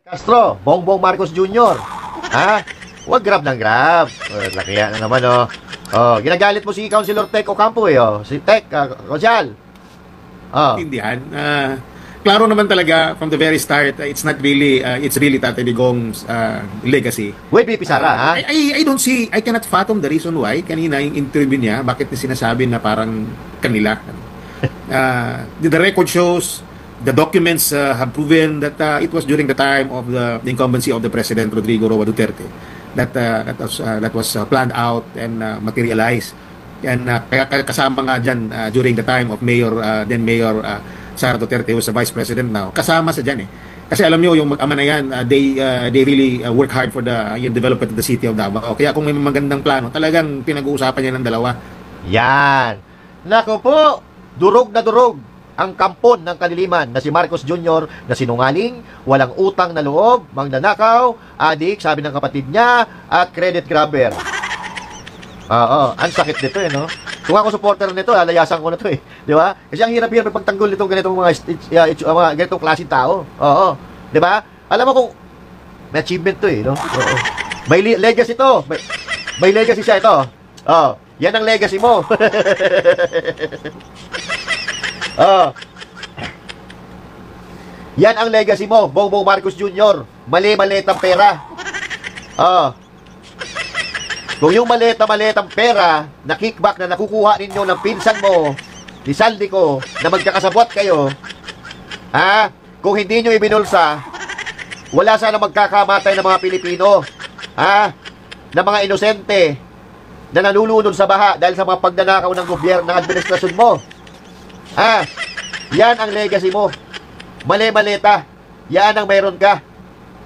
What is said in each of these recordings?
Castro, Bongbong Marcos Jr. Ha? Huwag grab ng grab. Lakihan na naman, oh. Oh, ginagalit mo si Councilor Tek Ocampo, eh, oh. Si Tek, Konsyal. Oh. Intindihan. Klaro naman talaga from the very start, it's not really, it's really Tatay Digong's legacy. Wait, BP Sara, ha? I don't see, I cannot fathom the reason why kanina yung interview niya, bakit niya sinasabi na parang kanila. The record shows, the documents have proven that it was during the time of the incumbency of the President Rodrigo Roa Duterte that was planned out and materialized. And kaya kasama nga dyan during the time of then Mayor Sara Duterte, who was the Vice President now. Kasama sa dyan eh. Kasi alam nyo, yung mag-ama na yan, they really work hard for the development of the city of Davao. Kaya kung may magandang plano, talagang pinag-uusapan niya ng dalawa. Yan. Naku po, durog na durog ang kampon ng Kaniliman na si Marcos Jr. na sinungaling, walang utang na loob, mangnanakaw, adik, sabi ng kapatid niya, at credit grabber. Oo, ang sakit nito eh, no? Kung ako supporter nito, lalayasan ko na to eh. Di ba? Kasi ang hirap-hirap pagtanggol nitong ganitong mga ganitong klaseng tao. Oo. Di ba? Alam mo kung may achievement to eh, no? Oo. May legacy to. May legacy siya ito. Oo. Yan ang legacy mo. Oh. Yan ang legacy mo, Bongbong Marcos Jr. Mali-malitang pera. Oh. Kung yung maliit-malitang pera na kickback na nakukuha ninyo ng pinsan mo, ni Saldico, na magkakasabwat kayo, ha? Kung hindi nyo ibinulsa, wala sana magkakamatay ng mga Pilipino, ha? Na mga inosente na nalulunod sa baha dahil sa mga pagdanakaw ng gobyerno, ng administrasyon mo. Ah, yan ang legacy mo. Mali-malita. Yan ang meron ka.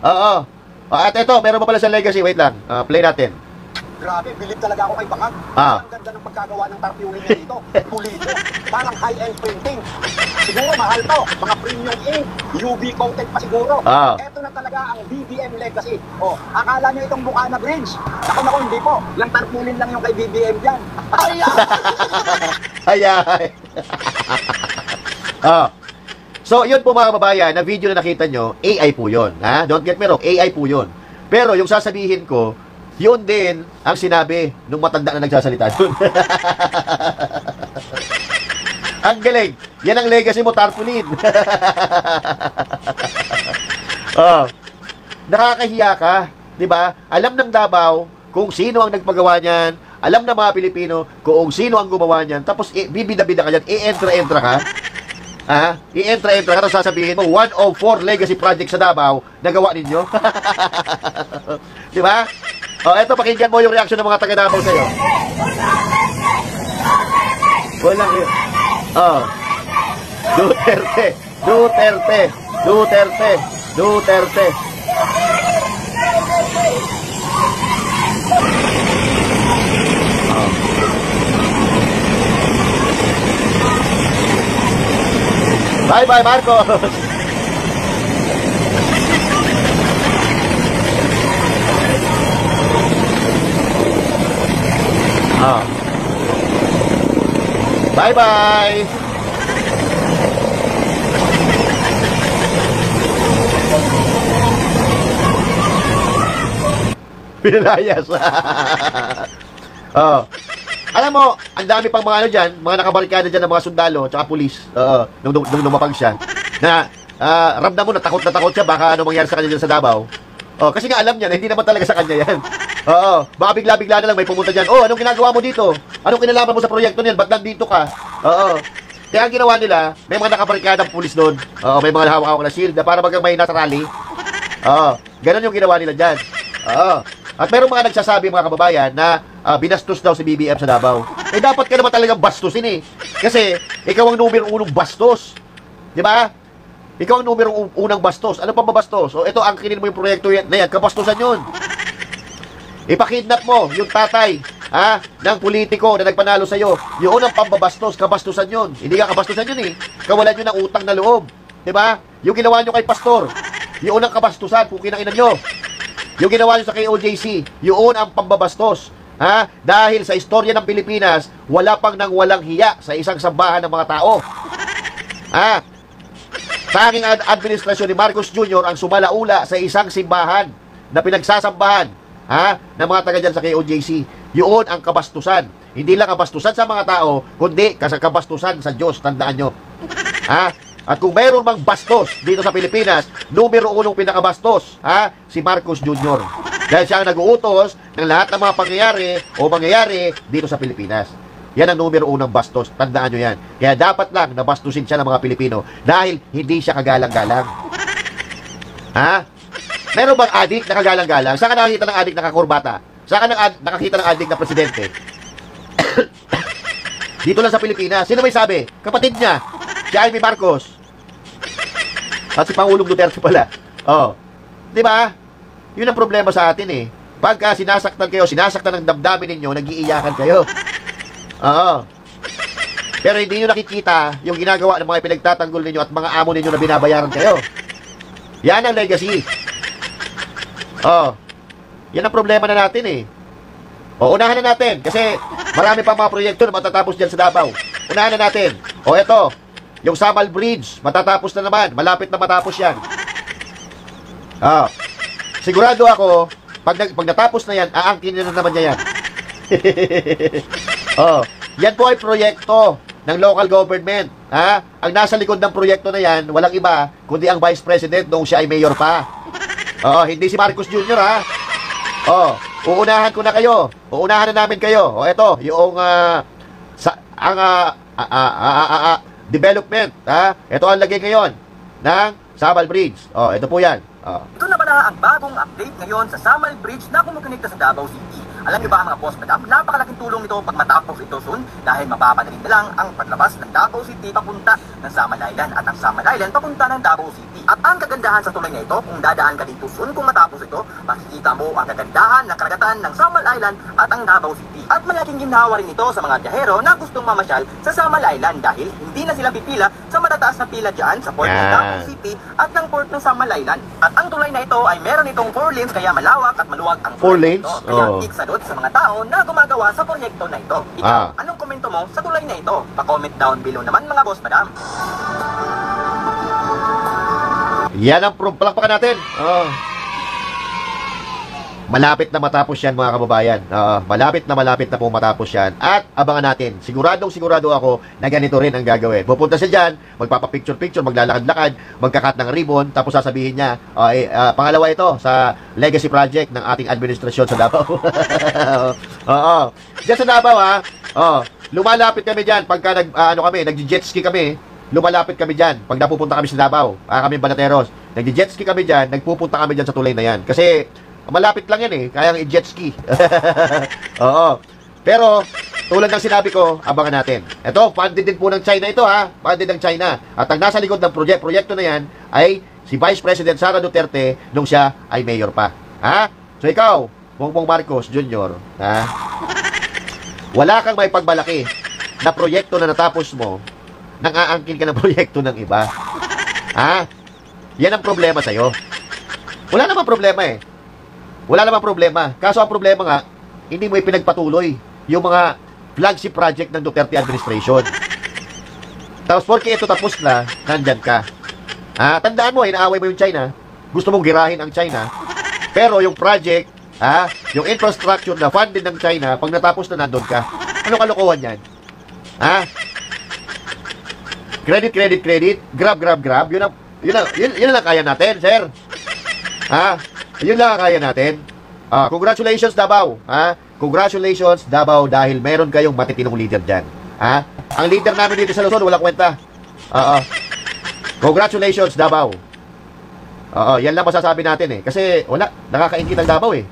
Oo. At ito, meron pa pala sa legacy. Wait lang. Play natin. Grabe, bilib talaga ako kay Bakang. Ang ganda ng pagkagawa ng tarpaulin niya dito. Pulido. Parang high-end printing. Siguro mahal to. Mga premium ink. UV coated pa siguro. Ito na talaga ang BBM legacy. Oh, akala niyo itong Bukana Bridge. Naku, hindi po. Yung tarpaulin lang yung kay BBM dyan. Ay. So, yun po mga kababayan, na video na nakita nyo, AI po yun. Ha? Don't get me wrong, AI po yun. Pero yung sasabihin ko, yun din ang sinabi nung matanda na nagsasalita dun. Ang galing. Yan ang legacy mo, tarpaulin. Nakakahiya ka, di ba? Alam ng Davao kung sino ang nagpagawa niyan. Alam na mga Pilipino kung sino ang gumawa niyan. Tapos bibida-bida ka dyan, i-entra-entra ka. I-entra-entra ka, tapos sasabihin mo, 104 legacy project sa Davao, nagawa ninyo. Di ba? Eto, pakinggan mo yung reaction ng mga taga-Davao sa'yo. Walang yun. Duterte. Duterte. Duterte. Duterte. Bye-bye, Marcos. Bye-bye. Pinalayas. Alam mo, ang dami pang mga ano dyan, mga nakabarikada dyan ng mga sundalo, tsaka pulis, nung lumapag siya, na ramdam mo na takot siya, baka ano mangyari sa kanya dyan sa Davao. Kasi nga alam niya na hindi naman talaga sa kanya yan. Baka bigla-bigla na lang may pumunta dyan, anong ginagawa mo dito? Anong kinalaman mo sa proyekto niyan? Ba't nandito ka? Kaya ang ginawa nila, may mga nakabarikadang pulis doon, may mga hawak-hawak na shield, na para bagang may nasa rally. Ganon yung ginawa nila dyan. At merong mga nagsasabi mga kababayan na binastos daw si BBM sa Davao. Dapat ka naman talagang bastusin eh. Kasi ikaw ang numero unang bastos. Di ba? Ikaw ang numero unang bastos. Ano pa babastos? Ito, angkinin mo yung proyekto na yan. Kabastusan yun. Ipakidnap mo yung tatay ng politiko na nagpanalo sa'yo. Yung unang pambabastos, kabastusan yun. Hindi ka kabastusan yun eh. Kawalan nyo ng utang na loob. Di ba? Yung ginawa nyo kay pastor. Yung unang kabastusan, pukin ang ina nyo. Yung ginawa nyo sa KOJC, yun ang pambabastos. Dahil sa istorya ng Pilipinas, wala pang nang walang hiya sa isang sambahan ng mga tao. Sa aking administrasyon ni Marcos Jr. ang sumalaula sa isang simbahan na pinagsasambahan ng mga taga dyan sa KOJC. Yun ang kabastusan. Hindi lang kabastusan sa mga tao, kundi kabastusan sa Diyos. Tandaan nyo. At kung mayroon mang bastos dito sa Pilipinas, numero 1 pinakabastos, si Marcos Jr. Dahil siya ang nag-uutos ng lahat ng mga mangyayari dito sa Pilipinas. Yan ang numero 1 bastos. Tandaan nyo yan. Kaya dapat lang nabastusin siya ng mga Pilipino dahil hindi siya kagalang-galang. Meron bang adik na kagalang-galang? Saan ka nakakita ng adik na kakurbata? Saan ka nakakita ng adik na presidente? Dito lang sa Pilipinas. Sino may sabi? Kapatid niya. Si Amy Marcos. At si Pangulong Duterte pala. Di ba? Yun ang problema sa atin eh. Pagka sinasaktan kayo, sinasaktan ng damdamin ninyo, nag-iiyakan kayo. Pero hindi nyo nakikita yung ginagawa ng mga pinagtatanggol ninyo at mga amo ninyo na binabayaran kayo. Yan ang legacy. Yan ang problema na natin eh. Unahan na natin kasi marami pa mga proyekto na matatapos dyan sa Davao. Unahan na natin. Eto, yung Samal Bridge, matatapos na naman. Malapit na matapos yan. Sigurado ako, pag natapos na yan, aangkin na naman niya yan. Yan po ay proyekto ng local government. Ang nasa likod ng proyekto na yan, walang iba, kundi ang Vice President noong siya ay mayor pa. Hindi si Marcos Jr. Uunahan ko na kayo. Uunahan na namin kayo. Ito, yung development. Ito ang lagay ngayon ng Samal Bridge. Ito po yan. Ito na pala ang bagong update ngayon sa Samal Bridge na kumukonekta sa Davao City. Alam niyo ba mga boss madam, napakalaking tulong nito pag matapos ito soon dahil mapapadali na lang ang paglabas ng Davao City papunta ng Samal Island at ang Samal Island papunta ng Davao City. At ang kagandahan sa tulay na ito, kung dadaan ka dito soon kung matapos ito, makikita mo ang kagandahan ng karagatan ng Samal Island at ang Davao City. At malaking ginhawa rin ito sa mga biyahero na gustong mamasyal sa Samal Island dahil hindi na sila pipila sa matataas na pila dyan sa port ng Davao City at ng port ng Samal Island. At ang tulay na ito ay meron itong 4 lanes kaya malawak at maluwag ang 4 lanes? Kaya iksadot sa mga tao na gumagawa sa proyekto na ito. Ikaw, anong komento mo sa tulay na ito? Pa-comment down below naman mga boss madam. Yan ang palakpakan natin. Malapit na matapos yan mga kababayan. Malapit na po matapos yan. At abangan natin. Sigurado ako na ganito rin ang gagawin. Pupunta siya dyan, magpapapicture-picture, maglalakad-lakad, magkakat ng ribbon, tapos sasabihin niya, pangalawa ito sa legacy project ng ating administrasyon sa Davao. Diyan sa Davao lumalapit kami dyan pagka nag-jet ski kami. Lumalapit kami dyan pag napupunta kami sa Davao. Kami Banateros. Nag-jet ski kami dyan, nagpupunta kami dyan sa tulay na yan. Kasi malapit lang yan eh, kayang i-jet ski. Pero, tulad ng sinabi ko, abangan natin. Ito, funded din po ng China ito funded ng China. At ang nasa likod ng proyekto na yan ay si Vice President Sara Duterte nung siya ay mayor pa. So ikaw, Bongbong Marcos Jr., wala kang may pagmalaki na proyekto na natapos mo nang aangkin ka ng proyekto ng iba. Yan ang problema sa'yo. Wala namang problema eh. Wala namang problema. Kaso ang problema nga, hindi mo ipinagpatuloy yung mga flagship project ng Duterte administration. Tapos porque ito tapos na, nandyan ka. Tandaan mo, inaaway mo yung China. Gusto mong girahin ang China. Pero yung project, yung infrastructure na funded ng China, pag natapos na nandun ka. Anong kalokohan yan? Credit. Grab. Yun lang kaya natin, sir. Yun lang kaya natin. Congratulations, Davao. Congratulations, Davao, dahil meron kayong matitinong leader dyan. Ang leader namin dito sa Luzon, walang kwenta. Congratulations, Davao. Yan lang masasabi natin eh. Kasi wala, nakakaingit ang Davao eh.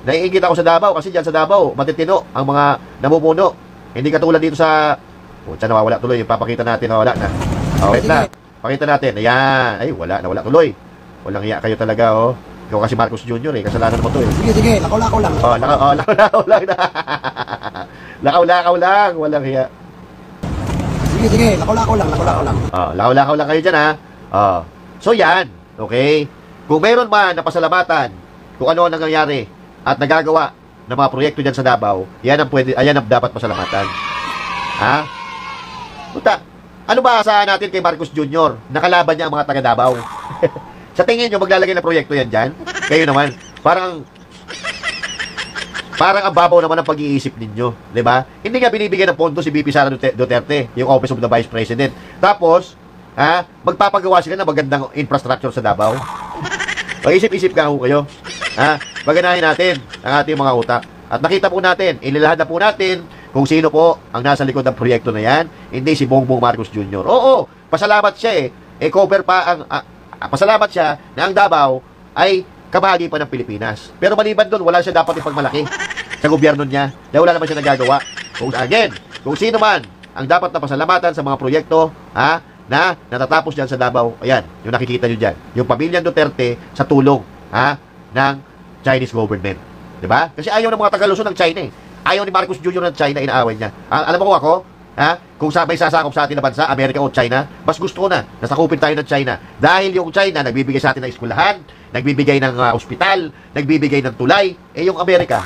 Naiingit ako sa Davao kasi dyan sa Davao, matitino ang mga namumuno. Hindi katulad dito sa... nawawala tuloy. Papakita natin, nawawala na. Wait na. Pakita natin. Ayan. Ay, nawala tuloy. Walang hiya kayo talaga, Ikaw kasi Marcos Jr. Kasalanan mo to eh. Sige, lakaw-lakaw lang. Lakaw-lakaw lang na. Lakaw-lakaw lang. Walang hiya. Sige, lakaw-lakaw lang. Lakaw-lakaw lang kayo dyan, So yan. Okay? Kung mayroon man na pasalamatan, kung ano ang nangyayari at nagagawa ng mga proyekto dyan sa Davao, ayan ang dapat pasalamatan. Punta. Ano ba asahan natin kay Marcos Jr.? Nakalaban niya ang mga taga Davao. Sa tingin nyo, maglalagay ng proyekto yan dyan? Kayo naman, parang ang babaw naman ang pag-iisip ninyo, di ba? Hindi nga binibigyan ng pondo si VP Sara Duterte, yung Office of the Vice President. Tapos, magpapagawa sila ng magandang infrastructure sa Davao. Isip-isip ka ho kayo. Paganahin natin ang ating mga utak. At nakita po natin, ililahad na po natin kung sino po ang nasa likod ng proyekto na yan. Hindi si Bongbong Marcos Jr. Oo, pasalamat siya cover pa ang... pasalamat siya na ang Davao ay kabahagi pa ng Pilipinas. Pero maliban doon, wala siya dapat ipagmalaki sa gobyerno niya dahil wala naman siya nagagawa. Kung sino man ang dapat na pasalamatan sa mga proyekto na natatapos dyan sa Davao, ayan, yung nakikita nyo dyan, yung pamilyang Duterte sa tulong ng Chinese government. Diba? Kasi ayaw ng mga taga-Luzon ng China Ayaw ni Marcos Jr. ng China, inaaway niya. Alam mo ako, kung sabay sasakop sa atin na bansa, Amerika o China, mas gusto ko na nasakupin tayo ng China. Dahil yung China, nagbibigay sa atin ng eskwelahan, nagbibigay ng ospital, nagbibigay ng tulay, yung Amerika.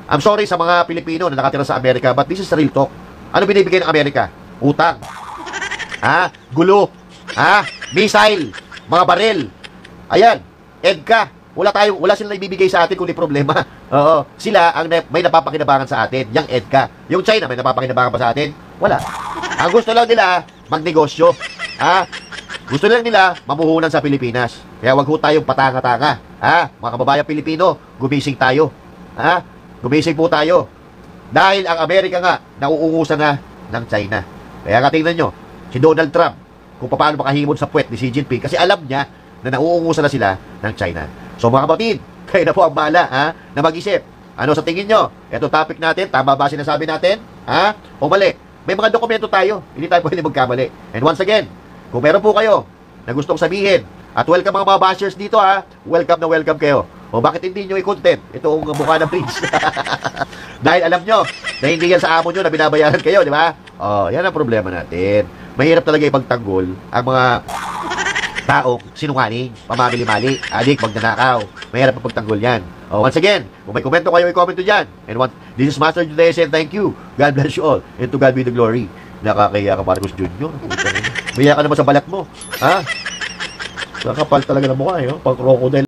I'm sorry sa mga Pilipino na nakatira sa Amerika, but this is the real talk. Ano binibigay ng Amerika? Utang. Gulo. Missile. Mga baril. Ayan. EDCA. Wala silang ibibigay sa atin kundi problema. Oo. Sila ang may napapakinabangan sa atin. Yung EDCA. Yung China, may napapakinabangan pa sa atin? Wala. Ang gusto lang nila, magnegosyo. Gusto lang nila, mamuhunan sa Pilipinas. Kaya wag ho tayong patanga-tanga. Mga kababayan Pilipino, gumising tayo. Gumising po tayo. Dahil ang Amerika nga, nauungusan na ng China. Kaya nga tingnan nyo, si Donald Trump, kung paano makahimod sa puwet ni Xi Jinping, kasi alam niya na nauungusan na sila ng China. So mga kapatid, kayo na po ang bahala na mag-isip. Ano sa tingin nyo? Ito topic natin, tama ba sinasabi natin? O mali? May mga dokumento tayo, hindi tayo pwede magkamali. And once again, kung meron po kayo na gustong sabihin, at welcome mga bashers dito welcome na welcome kayo. O bakit hindi nyo i-content itong mukha ng Prince? Dahil alam nyo, na hindi yan sa amo nyo na binabayaran kayo, di ba? Yan ang problema natin. Mahirap talaga ipagtanggol ang mga taong sinungaling, pamamili-mali, adik, magnanakaw. Mahirap ipagtanggol yan. Once again, kung may komento kayo, i-comment nyo dyan. And this is Master Juday saying thank you. God bless you all. And to God be the glory. Nakakaya ka, Marcos Jr. Maya ka naman sa balat mo. Nakapal talaga ng mukha, pang crocodile.